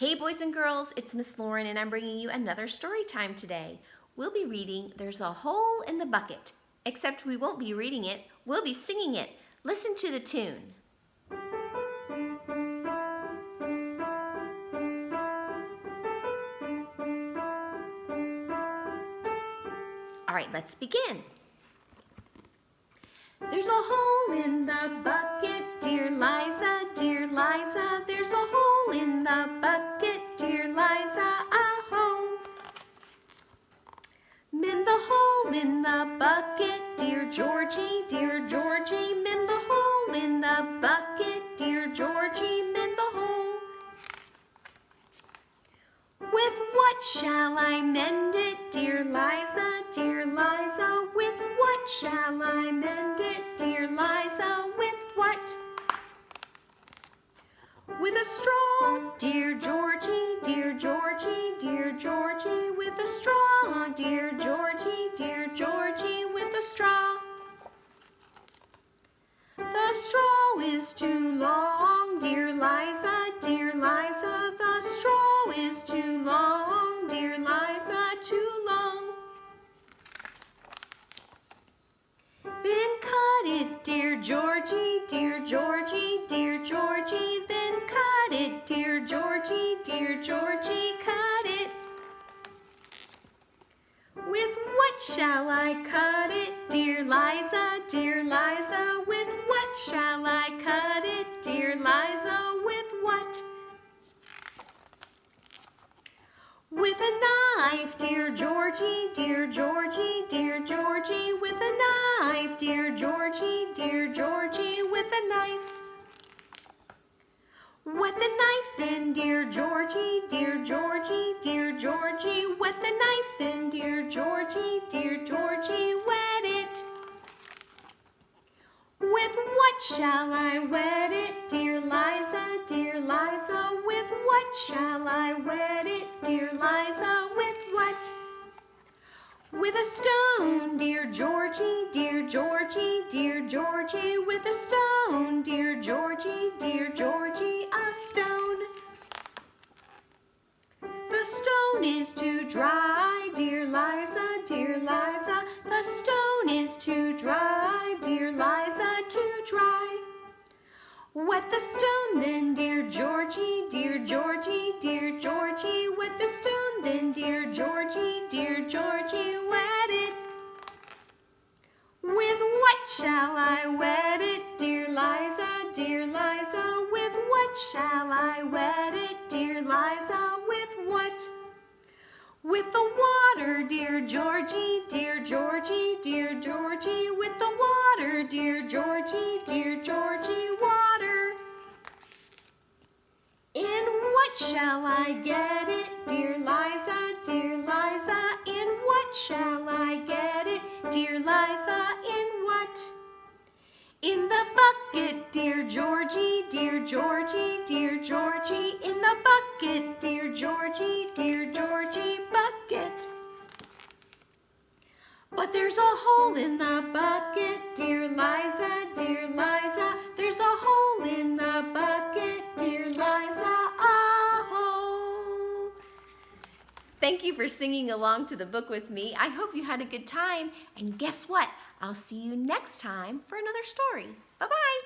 Hey boys and girls, it's Miss Lauren and I'm bringing you another story time today. We'll be reading There's a Hole in the Bucket, except we won't be reading it, we'll be singing it. Listen to the tune. All right, let's begin. There's a hole in the bucket, dear Liza, dear Liza. There's a hole in the bucket, dear Liza, a hole. Mend the hole in the bucket, dear Georgie, dear Georgie. Mend the hole in the bucket, dear Georgie, mend the hole. With what shall I mend it, dear Liza, dear Liza? With what shall I mend it, dear Liza? With what? With a straw, dear Georgie, dear Georgie, dear Georgie. With a straw, dear Georgie, dear Georgie. With a straw. The straw is too long, dear Liza, dear Liza. The straw is too long, dear Liza, too long. Then cut it, dear Georgie, dear Georgie, dear Georgie. Then cut it, dear Georgie, dear Georgie, cut it. With what shall I cut it, dear Liza, dear Liza? With what shall I cut it, dear Liza? With what? With a knife, dear Georgie, dear Georgie, dear Georgie. With a knife, dear Georgie, dear Georgie. With a knife. Wet the knife then, dear Georgie, dear Georgie, dear Georgie. Wet the knife then, dear Georgie, dear Georgie. Wet it. With what shall I wet it, dear Liza, dear Liza? With what shall I wet it, dear Liza? With what? With a stone, dear Georgie, dear Georgie, dear Georgie. With a stone, dear Georgie, dear Georgie, a stone. The stone is too dry, dear Liza, dear Liza. The stone is too dry, dear Liza, too dry. Wet the stone then, dear Georgie, dear Georgie, dear Georgie. Wet the stone then, dear Georgie, dear Georgie. Wet it. With what shall I wet it, dear Liza, dear Liza? With what shall I wet it, dear Liza? With what? With the water, dear Georgie, dear Georgie, dear Georgie. With the water, dear Georgie, dear Georgie, water. In what shall I get it, dear Liza, dear Liza? In what shall I get it, dear Liza? In what? In the bucket, dear Georgie, dear Georgie, dear Georgie. In the bucket, dear Georgie, dear Georgie, bucket. But there's a hole in the bucket, dear Liza, dear Liza. There's a hole in the bucket, dear Liza, a hole. Thank you for singing along to the book with me. I hope you had a good time. And guess what? I'll see you next time for another story. Bye-bye.